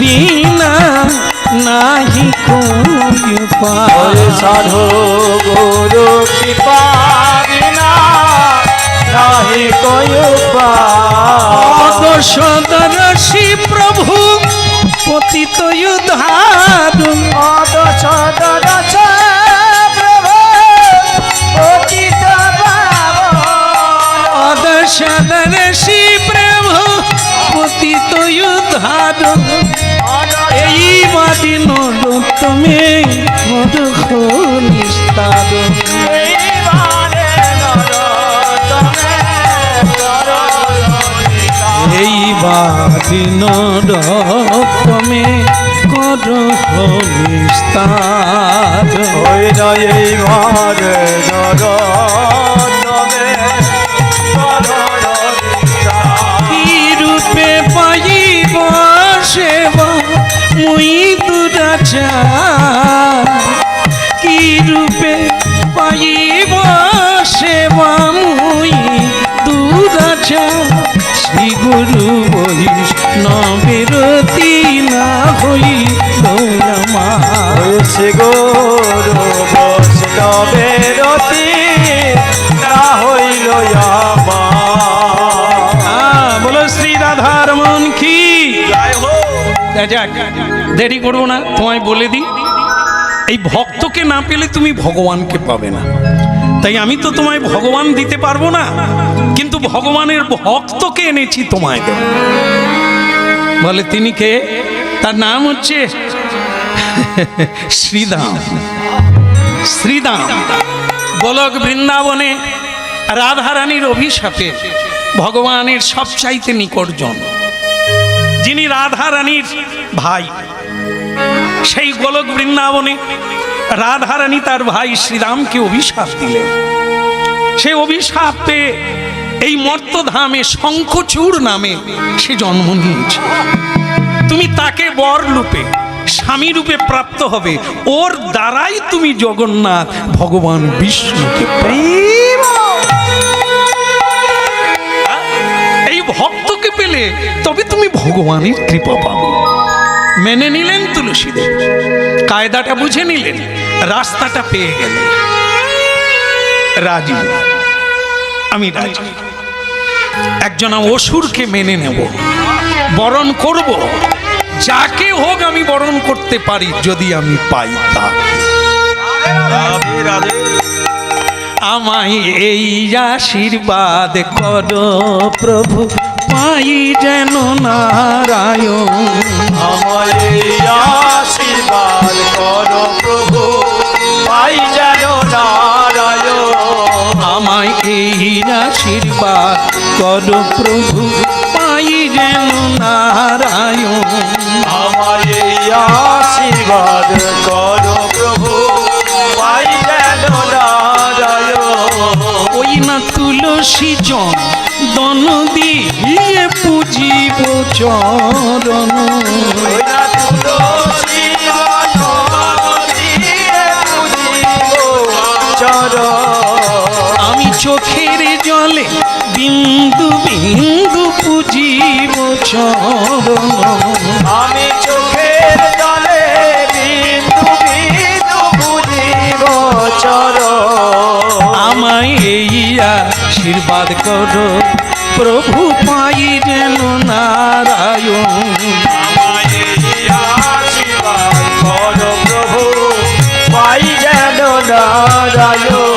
বিনা নাহি কোই উপায়। সাধু গুরু কৃপা বিনা নাহি কোই উপায়। অদশদর্শী প্রভু পতিত উদ্ধারু। অদশদর্শী প্রভু পতিত পাবন। অদশদর্শী প্রভু পতিত উদ্ধারু। এই বাদিন তুমি মধুখ নিস্তার। এই বাদিন তুমি করুখ নিস্তার। ওই নয় এই ঘরে কি রূপে পাইব সেবা মুই দুরাচার। কি রূপে পাইব সেবা মুই দুরাচার। শ্রী গুরু বৈষ্ণবের না হইল আমার। শ্রী গুরু বৈষ্ণবের না হইল আমার। বলো শ্রী রাধার মন কি। দেরি করবো না, তোমায় বলে দিই, এই ভক্তকে না পেলে তুমি ভগবানকে পাবে না। তাই আমি তো তোমায় ভগবান দিতে পারবো না, কিন্তু ভগবানের ভক্তকে এনেছি তোমায় দেব। বলে তিনি কে? তার নাম হচ্ছে শ্রীদাম। শ্রীদাম গোলক বৃন্দাবনে রাধারানীর অভিশাপে ভগবানের সবচাইতে নিকটজন, যিনি রাধারানীর ভাই, সেই গোলক বৃন্দাবনে রাধারানী তার ভাই শ্রীরামকে অভিশাপ দিলেন। সেই অভিশাপ পেয়ে এই মর্তধামে শঙ্খচূড় নামে সে জন্ম নিয়েছে। তুমি তাকে বর রূপে স্বামী রূপে প্রাপ্ত হবে, ওর দ্বারাই তুমি জগন্নাথ ভগবান বিষ্ণুকে এই ভক্তকে পেলে তবে তুমি ভগবানের কৃপা পাবে। মেনে নিলেন তুলসীদেব, কায়দাটা বুঝে নিলেন, রাস্তাটা পেয়ে গেলেন। রাজি, আমি রাজি। একজন অসুরকে মেনে নেব, বরণ করব, যাকে হোক আমি বরণ করতে পারি যদি আমি পাই তাকে। আমায় এই আশীর্বাদ করো প্রভু, পাই যেন নারায়ণ। আমায় এই আশীর্বাদ করো প্রভু, পাই যেন নারায়ণ। আমায় এই আশীর্বাদ করো প্রভু, পাই যেন নারায়ণ। আমায় এই আশীর্বাদ করো প্রভু, পাই যেন নারায়ণ। ওই না তুলসী জন দন দিয়ে পুজিব চরণ। আমি চোখের জলে বিন্দু বিন্দু পুজিব চরণ। আমি চোখের জলে বিন্দু বিন্দু পুজিব চরণ। আমায় এই আশীর্বাদ করো প্রভু, পাই যেন নারায়ণ। আমায় এই আশীর্বাদ করো প্রভু, পাই যেন নারায়ণ।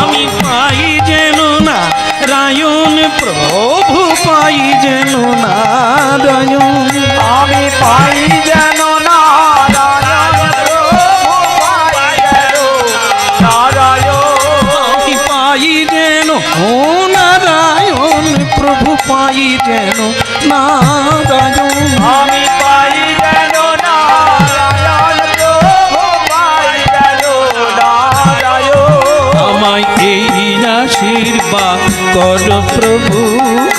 আমি পাই যেন নারায়ণ প্রভু, পাই যেন নারায়ণ। আমি পাই যেন নারায়ণ প্রভু, পাই যেন নারায়ণ। আমি পাই যেন নারায়ণ প্রভু, পাই যেন নারায়ণ। আমি পাই যেন নারায়ণ প্রভু, পাই যেন নারায়ণ। আমায় এই আশীর্বাদ কর প্রভু,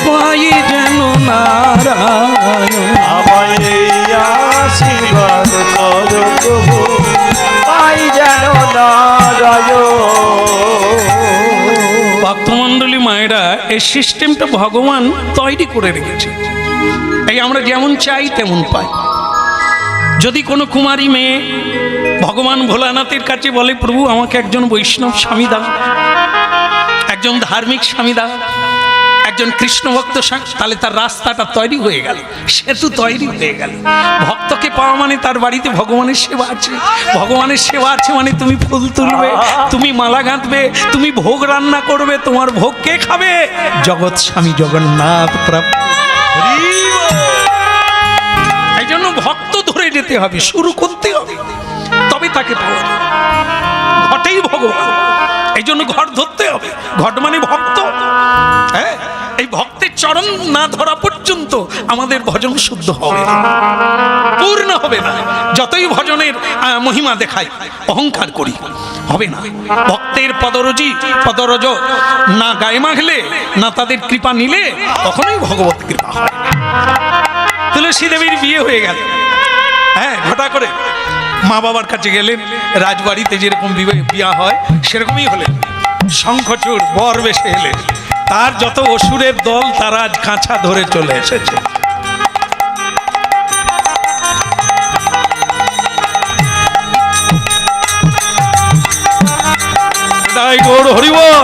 পাই যেন নারায়ণ। আমায় এই আশীর্বাদ করো প্রভু, পাই যেন নারায়ণ। ভক্তমণ্ডলী মায়েরা, এই সিস্টেমটা ভগবান তৈরি করে রেখেছে। এই আমরা যেমন চাই তেমন পাই। যদি কোনো কুমারী মেয়ে ভগবান ভোলানাথের কাছে বলে, প্রভু আমাকে একজন বৈষ্ণব স্বামী দাও, একজন ধার্মিক স্বামী দাও, একজন কৃষ্ণ ভক্ত স্বামী, তাহলে তার রাস্তাটা তৈরি হয়ে গেল, সেতু তৈরি হয়ে গেল। ভক্তকে পাওয়া মানে তার বাড়িতে ভগবানের সেবা আছে। ভগবানের সেবা আছে মানে তুমি ফুল তুলবে, তুমি মালা গাঁথবে, তুমি ভোগ রান্না করবে। তোমার ভোগ কে খাবে? জগৎ স্বামী জগন্নাথ প্রভু। এই জন্য ভক্ত ধরে যেতে হবে, শুরু করতে হবে, তবে তাকে পাওয়া যাবে। ঘটেই ভগবান, এই জন্য ঘট ধরতে হবে। ঘট মানে ভক্ত। হ্যাঁ, এই ভক্তের চরণ না ধরা পর্যন্ত আমাদের ভজন শুদ্ধ হবে না, পূর্ণ হবে না। যতই ভজনের মহিমা দেখাই, অহংকার করি, হবে না। ভক্তের পদরজ না গায়ে মাখলে, না তাদের কৃপা নিলে, কখনোই ভগবত কৃপা হয়। তুলসী দেবীর বিয়ে হয়ে গেল, হ্যাঁ, ঘটা করে মা বাবার কাছে গেলেন। রাজবাড়িতে যেরকম বিয়া হয় সেরকমই হলেন। শঙ্খচূড় বর বেশে এলেন। তার যত অসুরের দল তারা আজ কাঁচা ধরে চলে এসেছে। হরিবল।